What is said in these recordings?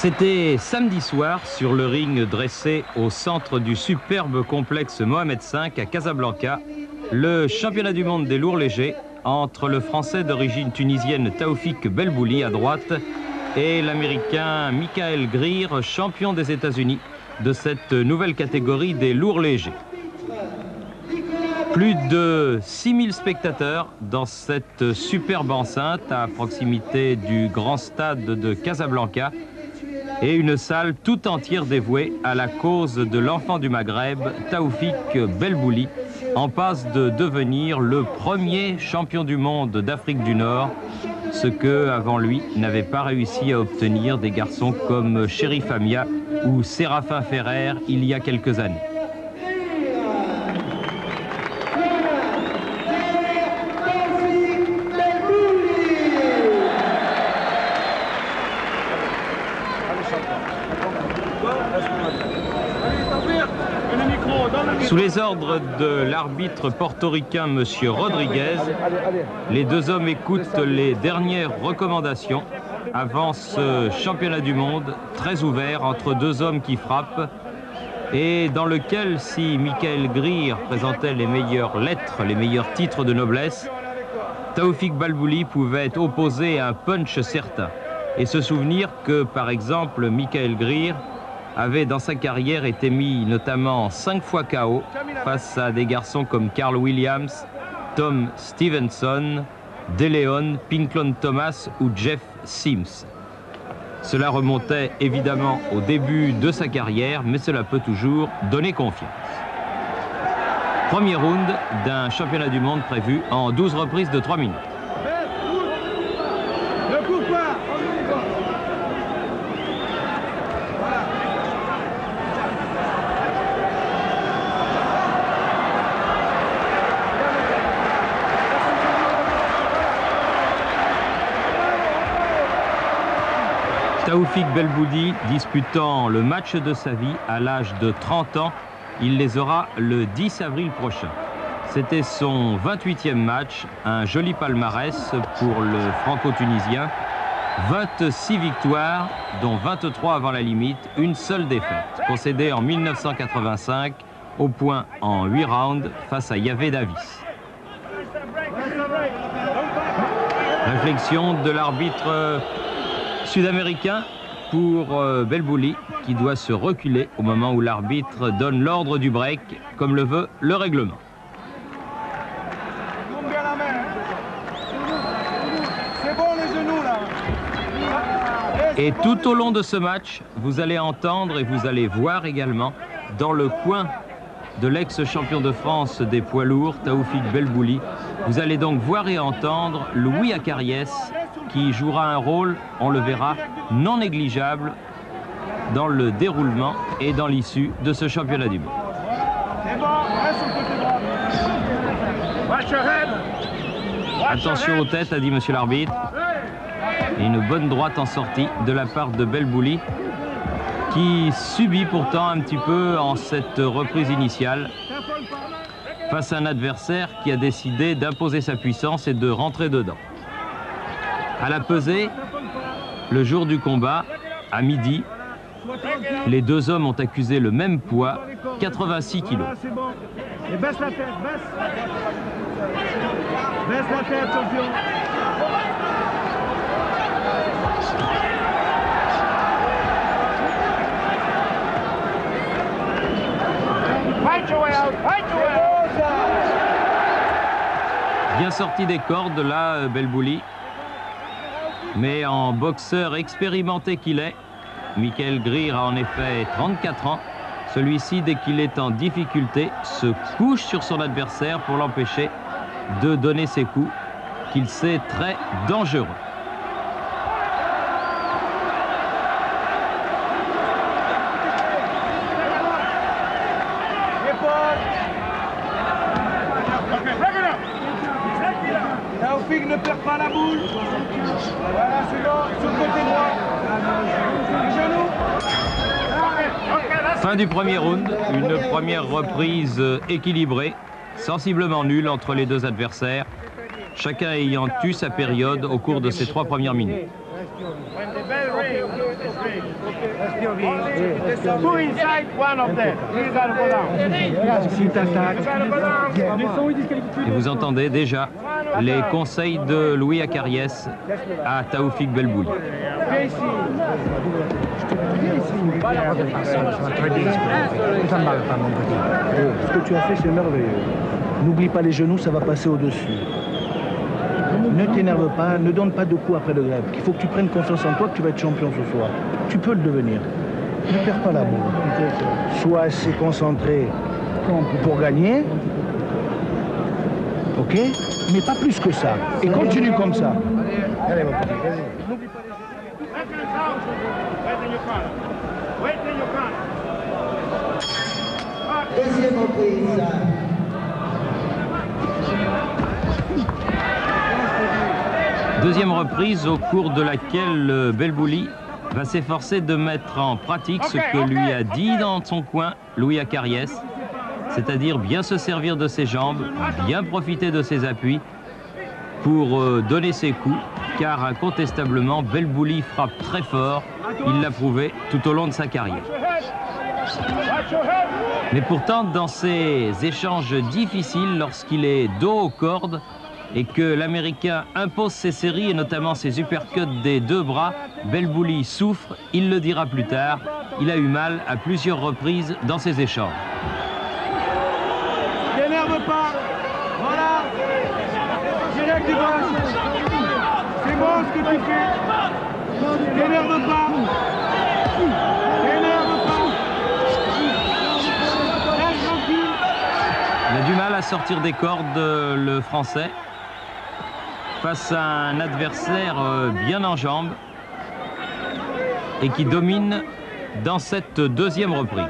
C'était samedi soir sur le ring dressé au centre du superbe complexe Mohamed V à Casablanca, le championnat du monde des lourds légers entre le Français d'origine tunisienne Taoufik Belbouli à droite et l'Américain Michael Greer, champion des États-Unis de cette nouvelle catégorie des lourds légers. Plus de 6000 spectateurs dans cette superbe enceinte à proximité du grand stade de Casablanca et une salle tout entière dévouée à la cause de l'enfant du Maghreb, Taoufik Belbouli, en passe de devenir le premier champion du monde d'Afrique du Nord, ce que, avant lui, n'avaient pas réussi à obtenir des garçons comme Chérif Amia ou Séraphin Ferrer il y a quelques années. Sous les ordres de l'arbitre portoricain M. Rodriguez, les deux hommes écoutent les dernières recommandations avant ce championnat du monde très ouvert entre deux hommes qui frappent et dans lequel, si Michael Greer présentait les meilleures lettres, les meilleurs titres de noblesse, Taoufik Belbouli pouvait être opposé à un punch certain et se souvenir que, par exemple, Michael Greer avait dans sa carrière été mis notamment 5 fois KO face à des garçons comme Carl Williams, Tom Stevenson, DeLeon, Pinklon Thomas ou Jeff Sims. Cela remontait évidemment au début de sa carrière, mais cela peut toujours donner confiance. Premier round d'un championnat du monde prévu en 12 reprises de 3 minutes. Taoufik Belbouli disputant le match de sa vie à l'âge de 30 ans, il les aura le 10 avril prochain. C'était son 28e match, un joli palmarès pour le franco-tunisien. 26 victoires, dont 23 avant la limite, une seule défaite, concédée en 1985, au point en 8 rounds face à Yavé Davis. Réflexion de l'arbitre sud-américain pour Belbouli, qui doit se reculer au moment où l'arbitre donne l'ordre du break, comme le veut le règlement. Et tout au long de ce match, vous allez entendre et vous allez voir également, dans le coin de l'ex-champion de France des poids lourds, Taoufik Belbouli, vous allez donc voir et entendre Louis Acariès, qui jouera un rôle, on le verra, non négligeable dans le déroulement et dans l'issue de ce championnat du monde. Attention aux têtes, a dit monsieur l'arbitre. Et une bonne droite en sortie de la part de Belbouli, qui subit pourtant un petit peu en cette reprise initiale face à un adversaire qui a décidé d'imposer sa puissance et de rentrer dedans. À la pesée, le jour du combat, à midi, les deux hommes ont accusé le même poids, 86 kilos. Et baisse la tête, baisse. Baisse la tête, champion. Fight your way out, fight your way out. Bien sorti des cordes, là, Belbouli. Mais en boxeur expérimenté qu'il est, Michael Greer a en effet 34 ans. Celui-ci, dès qu'il est en difficulté, se couche sur son adversaire pour l'empêcher de donner ses coups, qu'il sait très dangereux. Taoufik ne perd pas la boule. Voilà, c'est bon, sur le côté droit. Les genoux. Fin du premier round, une première reprise équilibrée, sensiblement nulle entre les deux adversaires, chacun ayant eu sa période au cours de ces 3 premières minutes. Two inside, one of them. You gotta go down. Et vous entendez déjà les conseils de Louis Acariès à Taoufik Belbouli. Ce que tu as fait, c'est merveilleux. N'oublie pas les genoux, ça va passer au-dessus. Ne t'énerve pas, ne donne pas de coups après le grève. Il faut que tu prennes confiance en toi, que tu vas être champion ce soir. Tu peux le devenir. Ne perds pas la boule. Sois assez concentré pour gagner. Ok? Mais pas plus que ça. Et continue comme ça. Allez, mon petit, vas-y. Deuxième reprise. Deuxième reprise au cours de laquelle Belbouli va s'efforcer de mettre en pratique ce que lui a dit dans son coin Louis Acariès, c'est-à-dire bien se servir de ses jambes, bien profiter de ses appuis pour donner ses coups, car incontestablement Belbouli frappe très fort, il l'a prouvé tout au long de sa carrière. Mais pourtant, dans ces échanges difficiles, lorsqu'il est dos aux cordes et que l'Américain impose ses séries et notamment ses uppercuts des deux bras, Belbouli souffre, il le dira plus tard, il a eu mal à plusieurs reprises dans ces échanges. T'énerve pas, voilà, direct du gauche, c'est bon ce que tu fais, t'énerve pas, reste tranquille. Il a du mal à sortir des cordes, le Français, face à un adversaire bien en jambes et qui domine dans cette deuxième reprise.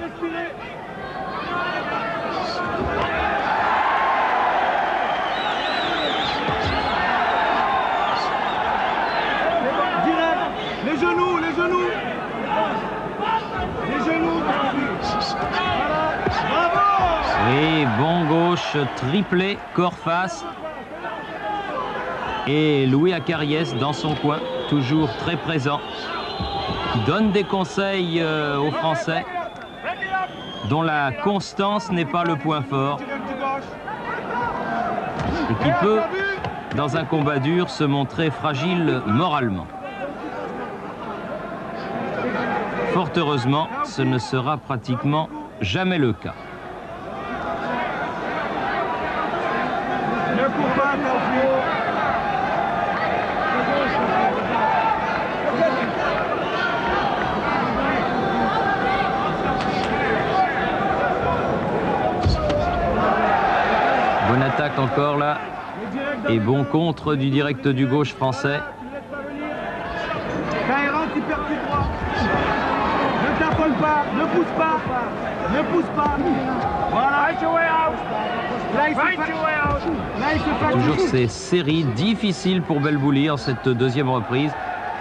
Les genoux, les genoux. Les genoux. Voilà. Bravo. Et bon gauche, triplé, corps face. Et Louis Acariès dans son coin, toujours très présent, qui donne des conseils aux Français, dont la constance n'est pas le point fort, et qui peut, dans un combat dur, se montrer fragile moralement. Fort heureusement, ce ne sera pratiquement jamais le cas. Ne cours pas, Taoufik. Bonne attaque encore là. Et bon contre du direct du gauche français. Kaïran qui perd du droit. Ne taponne pas, ne pousse pas. Ne pousse pas. Voilà. Là, il se fait Toujours ces séries difficiles pour Belbouli en cette deuxième reprise,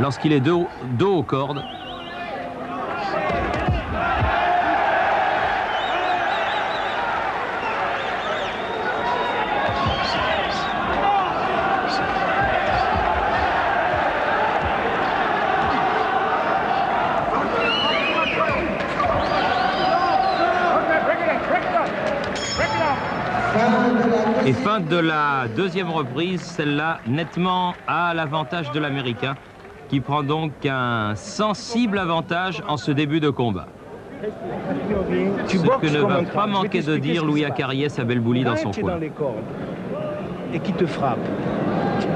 lorsqu'il est dos aux cordes. Et fin de la deuxième reprise, celle-là nettement à l'avantage de l'Américain, qui prend donc un sensible avantage en ce début de combat. Ce que ne va pas manquer de dire Louis Acariès à Belbouli dans son coin. Dans les cordes et qui te frappe.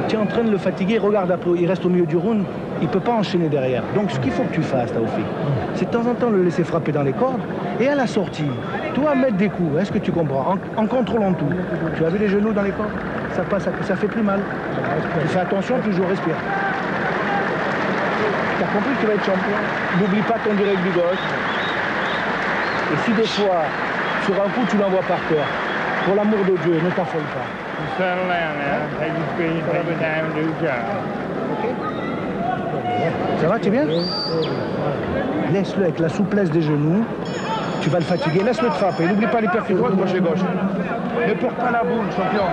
Tu es en train de le fatiguer, regarde après, il reste au milieu du round, il ne peut pas enchaîner derrière. Donc ce qu'il faut que tu fasses, Taoufik, c'est de temps en temps le laisser frapper dans les cordes et à la sortie, toi mettre des coups, est-ce que tu comprends, en contrôlant tout. Tu as vu les genoux dans les cordes? Ça passe, ça fait plus mal. Tu fais attention, toujours respire. Tu as compris que tu vas être champion. N'oublie pas ton direct du gauche. Et si des fois, sur un coup, tu l'envoies par terre, pour l'amour de Dieu, ne t'affole pas. Ça va, tu es bien? Laisse-le avec la souplesse des genoux. Tu vas le fatiguer, laisse-le te frapper. N'oublie pas les perfils droite, gauche et gauche. Ne perds pas la boule, champion.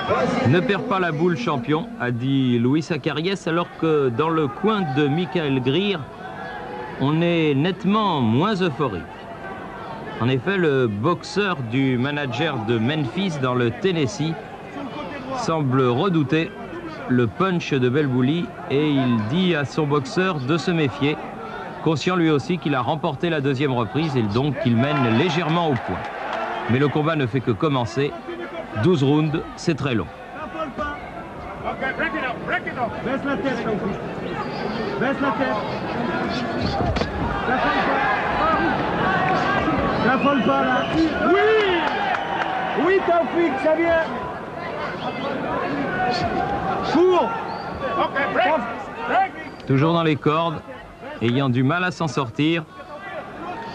Voici Ne perds pas la boule, champion, a dit Luis Acariès, alors que dans le coin de Michael Greer, on est nettement moins euphorique. En effet, le boxeur du manager de Memphis dans le Tennessee semble redouter le punch de Belbouli et il dit à son boxeur de se méfier, conscient lui aussi qu'il a remporté la deuxième reprise et donc qu'il mène légèrement au point. Mais le combat ne fait que commencer. 12 rounds, c'est très long. Baisse la tête, Taoufik. Baisse la tête. T'affole pas là. Oui. Oui, Taoufik, ça vient. Cours. Toujours dans les cordes, ayant du mal à s'en sortir,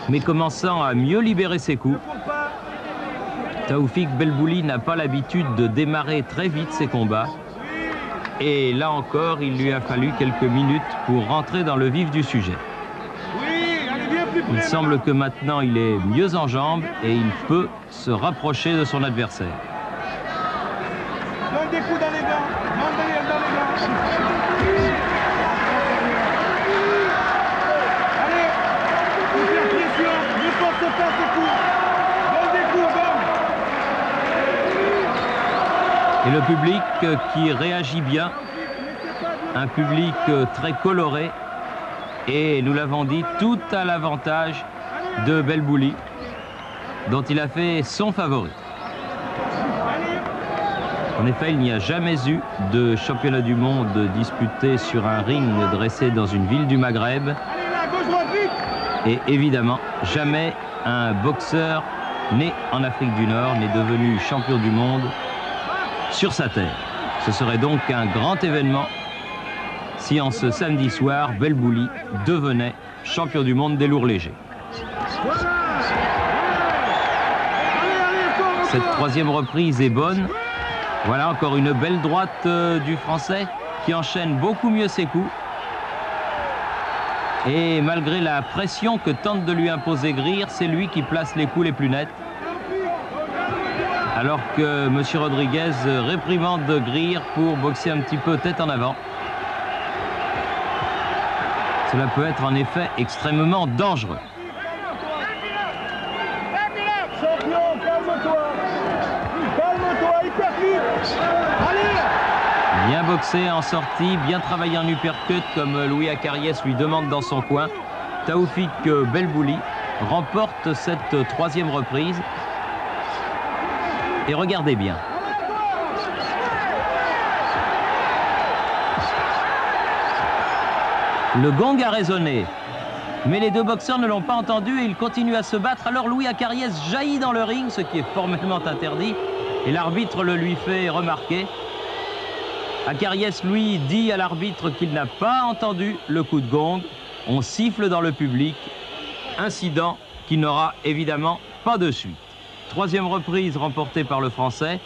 mais commençant à mieux libérer ses coups. Taoufik Belbouli n'a pas l'habitude de démarrer très vite ses combats. Et là encore, il lui a fallu quelques minutes pour rentrer dans le vif du sujet. Il semble que maintenant il est mieux en jambes et il peut se rapprocher de son adversaire. Donne des coups dans les gants. Donne dans les gants. Allez, faut faire pression. Ne force pas tes coups. Donne des coups, donne. Et le public qui réagit bien, un public très coloré, et nous l'avons dit, tout à l'avantage de Belbouli, dont il a fait son favori. En effet, il n'y a jamais eu de championnat du monde disputé sur un ring dressé dans une ville du Maghreb. Et évidemment, jamais un boxeur né en Afrique du Nord n'est devenu champion du monde sur sa terre. Ce serait donc un grand événement si en ce samedi soir, Belbouli devenait champion du monde des lourds légers. Cette troisième reprise est bonne. Voilà encore une belle droite du Français qui enchaîne beaucoup mieux ses coups. Et malgré la pression que tente de lui imposer Greer, c'est lui qui place les coups les plus nets. Alors que M. Rodriguez réprimande Greer pour boxer un petit peu tête en avant. Cela peut être en effet extrêmement dangereux. Champion, calme-toi. Calme-toi, hyper vite. Allez. Bien boxé en sortie, bien travaillé en uppercut comme Louis Acariès lui demande dans son coin. Taoufik Belbouli remporte cette troisième reprise. Et regardez bien. Le gong a résonné, mais les deux boxeurs ne l'ont pas entendu et ils continuent à se battre. Alors Louis Acariès jaillit dans le ring, ce qui est formellement interdit, et l'arbitre le lui fait remarquer. Acariès, lui, dit à l'arbitre qu'il n'a pas entendu le coup de gong. On siffle dans le public, incident qui n'aura évidemment pas de suite. Troisième reprise remportée par le Français.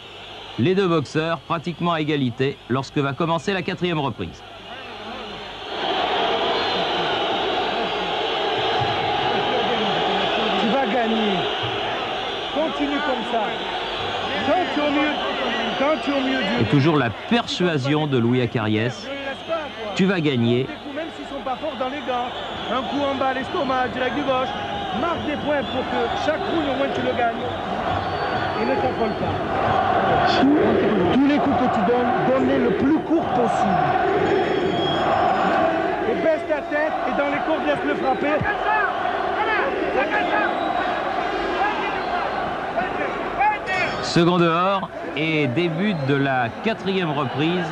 Les deux boxeurs pratiquement à égalité lorsque va commencer la quatrième reprise. Continue comme ça. Quand tu es au mieux Et toujours la persuasion de Louis Acariès. Tu vas gagner. Même s'ils ne sont pas forts dans les gants. Un coup en bas, l'estomac, direct du gauche. Marque des points pour que chaque round, au moins, tu le gagnes. Et ne t'affole pas. Tous les coups que tu donnes, donne-les le plus court possible. Et baisse ta tête et dans les cordes, laisse-le frapper. Second dehors et début de la quatrième reprise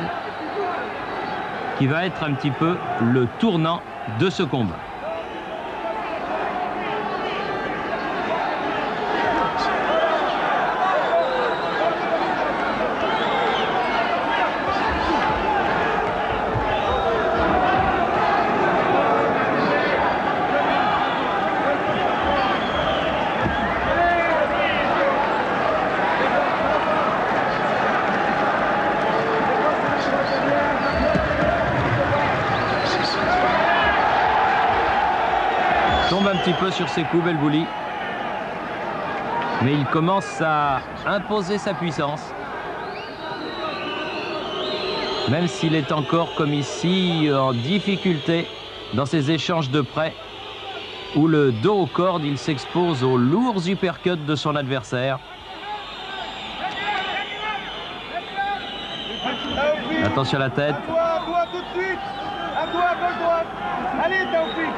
qui va être un petit peu le tournant de ce combat. Tombe un petit peu sur ses coups, Belbouli. Mais il commence à imposer sa puissance. Même s'il est encore, comme ici, en difficulté dans ses échanges de près, où le dos aux cordes, il s'expose aux lourds uppercuts de son adversaire. Attention à la tête. À toi tout de suite. À toi, gauche droite. Allez, Taoufik.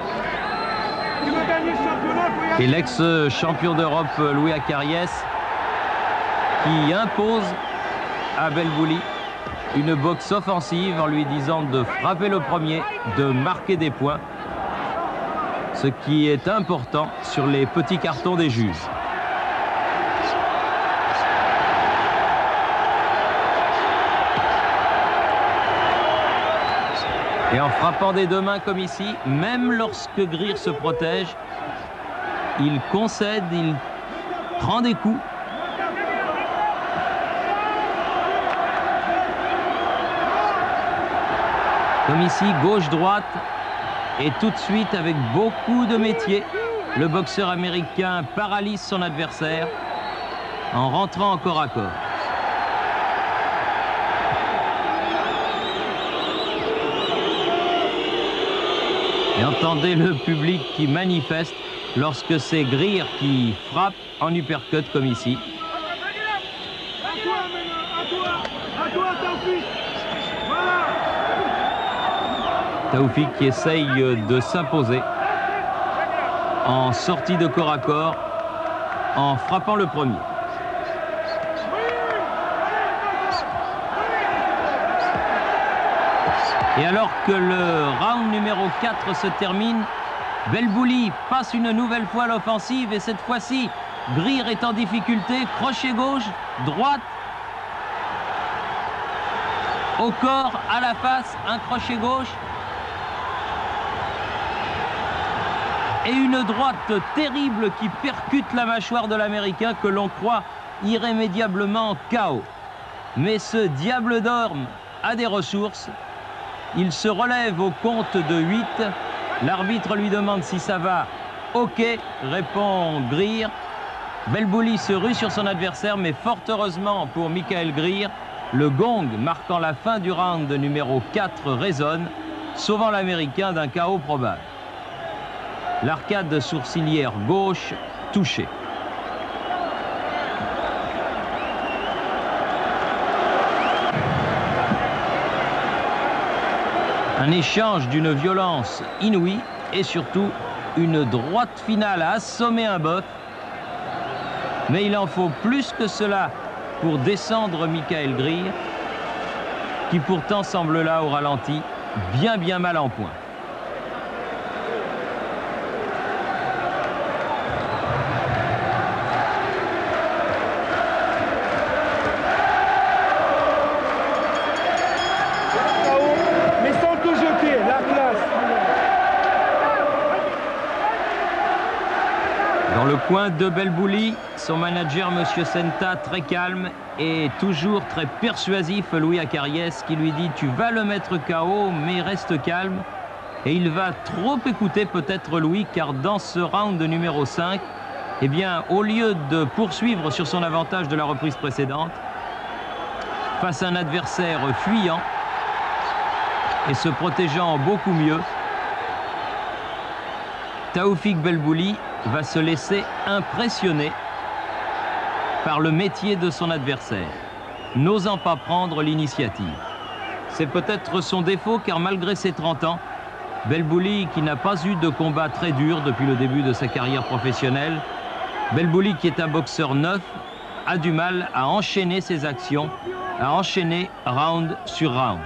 Tu veux gagner le championnat, faut y aller. Et l'ex-champion d'Europe Louis Acariès qui impose à Belbouli une boxe offensive en lui disant de frapper le premier, de marquer des points, ce qui est important sur les petits cartons des juges. Et en frappant des deux mains comme ici, même lorsque Greer se protège, il concède, il prend des coups. Comme ici, gauche-droite, et tout de suite, avec beaucoup de métier, le boxeur américain paralyse son adversaire en rentrant en corps à corps. Et entendez le public qui manifeste lorsque c'est Greer qui frappe en uppercut comme ici. À toi maintenant, à toi Taoufik. Voilà. Taoufik qui essaye de s'imposer en sortie de corps à corps en frappant le premier. Et alors que le round numéro 4 se termine, Belbouli passe une nouvelle fois l'offensive et cette fois-ci, Greer est en difficulté, crochet gauche, droite, au corps, à la face, un crochet gauche et une droite terrible qui percute la mâchoire de l'Américain que l'on croit irrémédiablement KO. Mais ce diable d'orme a des ressources. Il se relève au compte de 8. L'arbitre lui demande si ça va. OK, répond Greer. Belbouli se rue sur son adversaire, mais fort heureusement pour Michael Greer, le gong marquant la fin du round numéro 4 résonne, sauvant l'Américain d'un KO probable. L'arcade sourcilière gauche touchée. Un échange d'une violence inouïe et surtout une droite finale à assommer un boeuf. Mais il en faut plus que cela pour descendre Michael Greer, qui pourtant semble là au ralenti, bien mal en point. Dans le coin de Belbouli, son manager, M. Senta, très calme et toujours très persuasif, Louis Acariès, qui lui dit « Tu vas le mettre KO, mais reste calme ». Et il va trop écouter peut-être Louis, car dans ce round numéro 5, eh bien, au lieu de poursuivre sur son avantage de la reprise précédente, face à un adversaire fuyant et se protégeant beaucoup mieux, Taoufik Belbouli va se laisser impressionner par le métier de son adversaire, n'osant pas prendre l'initiative. C'est peut-être son défaut, car malgré ses 30 ans, Belbouli, qui n'a pas eu de combat très dur depuis le début de sa carrière professionnelle, Belbouli, qui est un boxeur neuf, a du mal à enchaîner ses actions, à enchaîner round sur round.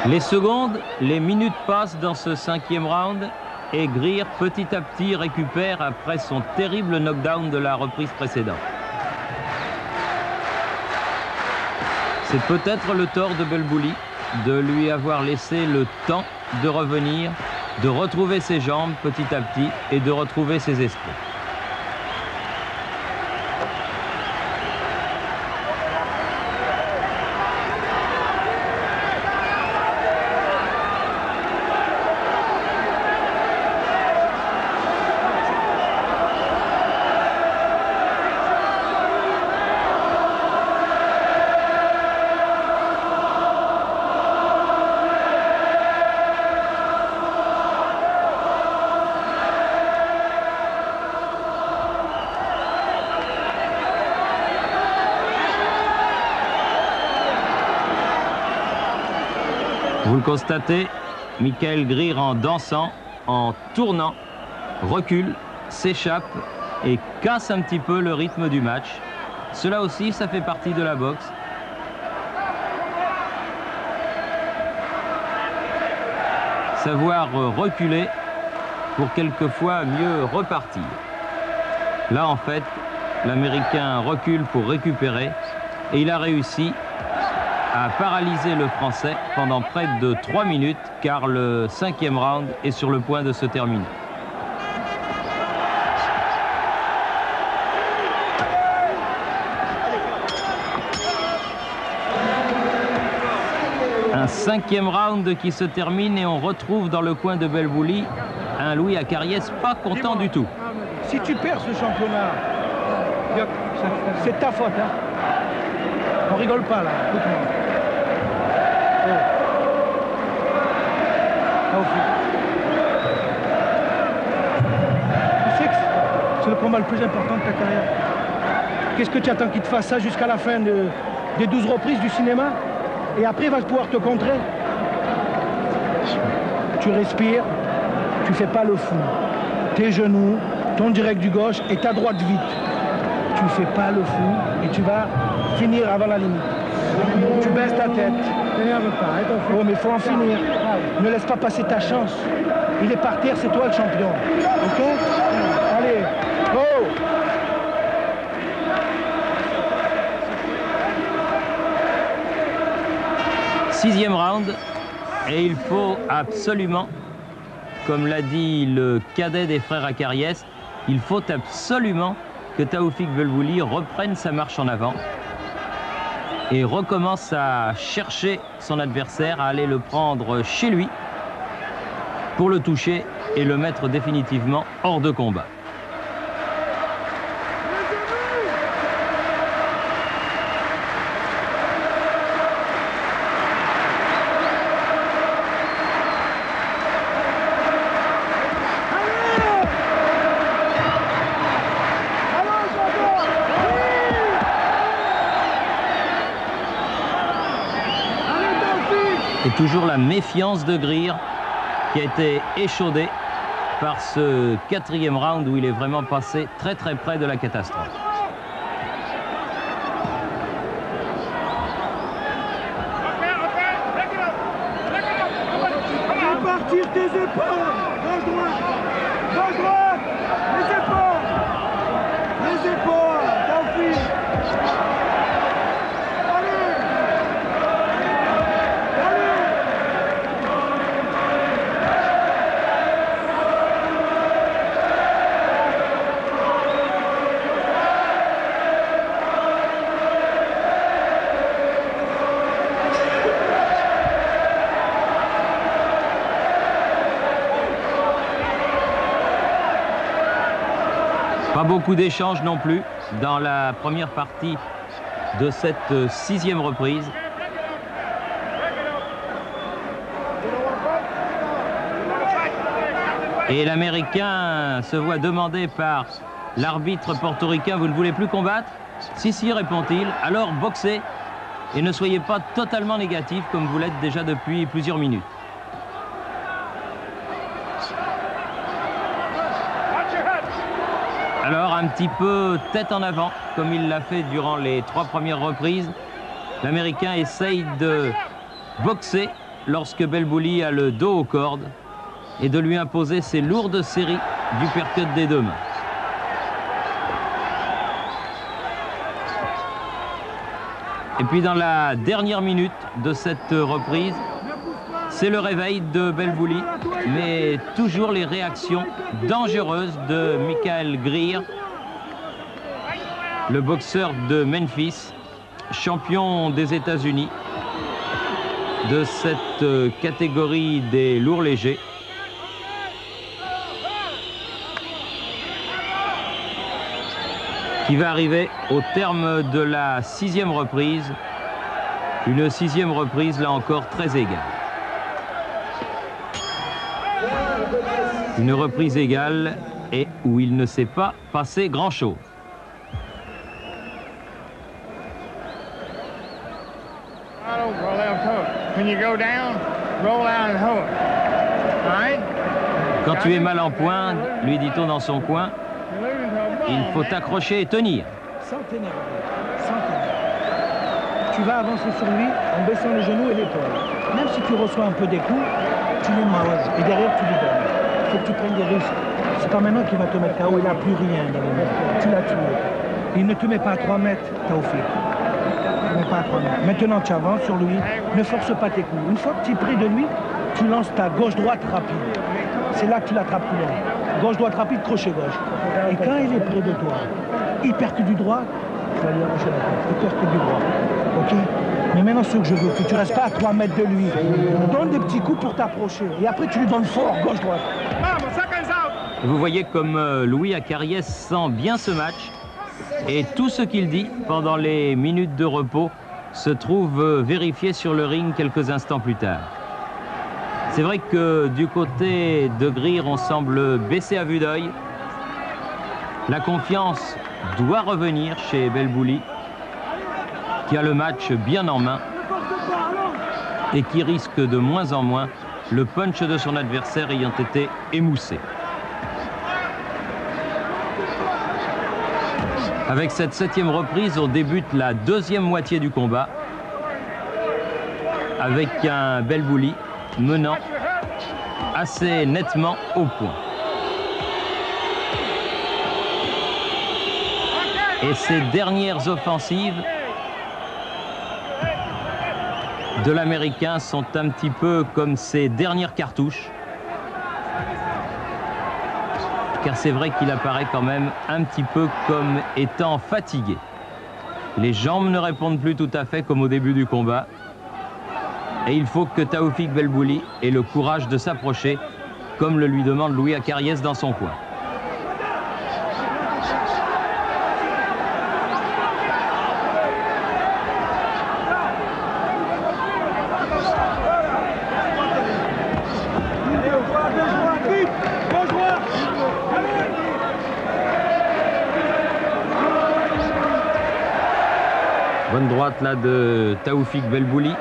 Les secondes, les minutes passent dans ce 5e round et Greer petit à petit récupère après son terrible knockdown de la reprise précédente. C'est peut-être le tort de Belbouli de lui avoir laissé le temps de revenir, de retrouver ses jambes petit à petit et de retrouver ses esprits. Vous le constatez, Michael Greer en dansant, en tournant, recule, s'échappe et casse un petit peu le rythme du match. Cela aussi, ça fait partie de la boxe. Savoir reculer pour quelquefois mieux repartir. Là, en fait, l'Américain recule pour récupérer et il a réussi à paralyser le Français pendant près de 3 minutes car le 5e round est sur le point de se terminer. Un 5e round qui se termine et on retrouve dans le coin de Belbouli un Louis Acariès pas content du tout. Si tu perds ce championnat, c'est ta faute. Hein. On rigole pas là, écoute-moi. Oh. Tu sais que c'est le combat le plus important de ta carrière. Qu'est-ce que tu attends qu'il te fasse ça jusqu'à la fin des 12 reprises du cinéma? Et après, il va pouvoir te contrer. Tu respires, tu fais pas le fou. Tes genoux, ton direct du gauche et ta droite vite. Tu fais pas le fou et tu vas finir avant la limite. Tu baisses ta tête. Oh, mais il faut en finir. Ne laisse pas passer ta chance. Il est par terre, c'est toi le champion. Ok? Allez. Oh! Sixième round. Et il faut absolument, comme l'a dit le cadet des frères Acariès, il faut absolument que Taoufik Belbouli reprenne sa marche en avant et recommence à chercher son adversaire, à aller le prendre chez lui pour le toucher et le mettre définitivement hors de combat. Et toujours la méfiance de Greer qui a été échaudée par ce 4e round où il est vraiment passé très près de la catastrophe. À partir des épaules, gauche droite, les épaules, Taoufik. Pas beaucoup d'échanges non plus dans la première partie de cette 6e reprise. Et l'Américain se voit demander par l'arbitre portoricain: vous ne voulez plus combattre? Si, si, répond-il. Alors boxez et ne soyez pas totalement négatif comme vous l'êtes déjà depuis plusieurs minutes. Alors un petit peu tête en avant, comme il l'a fait durant les 3 premières reprises. L'Américain essaye de boxer lorsque Belbouli a le dos aux cordes et de lui imposer ses lourdes séries du uppercut des 2 mains. Et puis dans la dernière minute de cette reprise, c'est le réveil de Belbouli, mais toujours les réactions dangereuses de Michael Greer, le boxeur de Memphis, champion des États-Unis de cette catégorie des lourds légers. Qui va arriver au terme de la 6e reprise. Une 6e reprise, là encore, très égale. Une reprise égale et où il ne s'est pas passé grand-chose. Quand tu es mal en point, lui dit-on dans son coin, il faut t'accrocher et tenir. Sans t'énerver, sans t'énerver. Tu vas avancer sur lui en baissant les genoux et l'épaule. Même si tu reçois un peu des coups, tu les manges et derrière tu lui donnes. Il faut que tu prennes des risques. C'est pas maintenant qu'il va te mettre KO, il n'a plus rien dans les mains. Tu l'as tué. Il ne te met pas à 3 mètres, Taoufik. Il ne met pas à 3 mètres. Maintenant tu avances sur lui, ne force pas tes coups. Une fois que tu es près de lui, tu lances ta gauche-droite rapide. C'est là que tu l'attrapes plus loin. Gauche-droite rapide, crochet gauche. Et quand il est près de toi, il percute du droit, tu vas lui arracher la tête. Il percute du droit. Ok? Mais maintenant, ce que je veux, que tu ne restes pas à 3 mètres de lui. Donne des petits coups pour t'approcher. Et après, tu lui donnes fort, gauche-droite. Vous voyez comme Louis Acariès sent bien ce match. Et tout ce qu'il dit pendant les minutes de repos se trouve vérifié sur le ring quelques instants plus tard. C'est vrai que du côté de Greer, on semble baisser à vue d'œil. La confiance doit revenir chez Belbouli, qui a le match bien en main et qui risque de moins en moins, le punch de son adversaire ayant été émoussé. Avec cette 7e reprise, on débute la 2e moitié du combat avec un Belbouli menant assez nettement au point. Et ces dernières offensives de l'Américain sont un petit peu comme ses dernières cartouches. Car c'est vrai qu'il apparaît quand même un petit peu comme étant fatigué. Les jambes ne répondent plus tout à fait comme au début du combat. Et il faut que Taoufik Belbouli ait le courage de s'approcher, comme le lui demande Louis Acariès dans son coin. Bonne droite là de Taoufik Belbouli.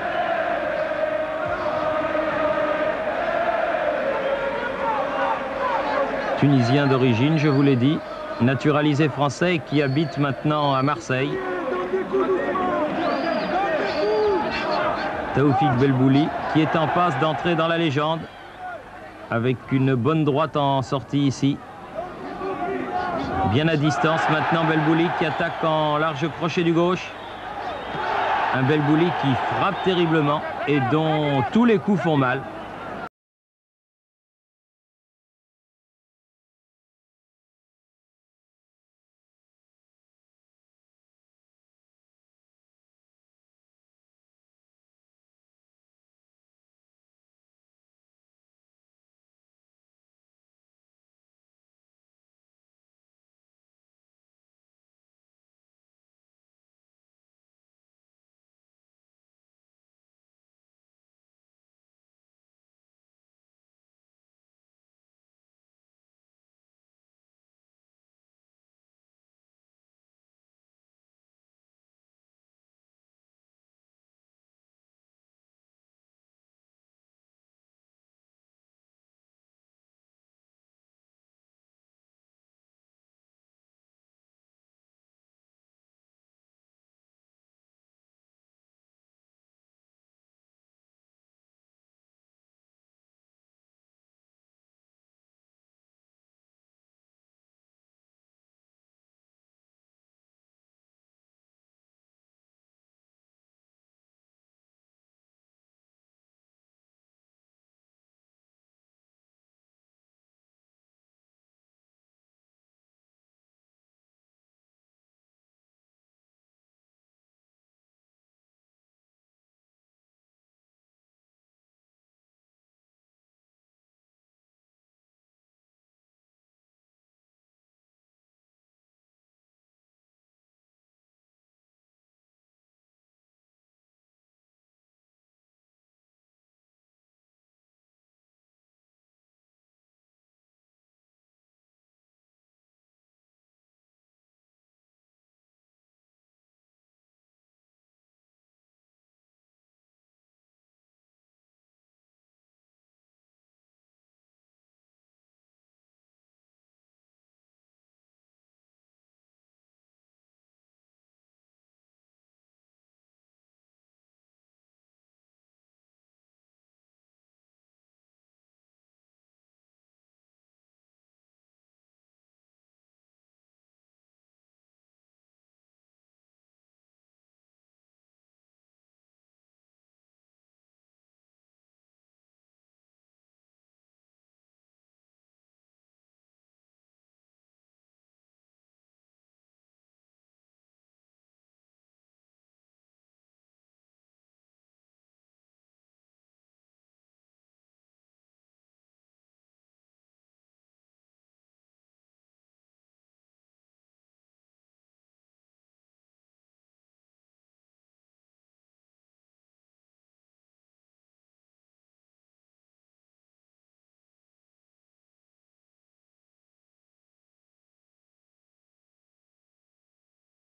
Tunisien d'origine, je vous l'ai dit, naturalisé français qui habite maintenant à Marseille. Taoufik Belbouli qui est en passe d'entrer dans la légende avec une bonne droite en sortie ici. Bien à distance maintenant Belbouli qui attaque en large crochet du gauche. Un Belbouli qui frappe terriblement et dont tous les coups font mal.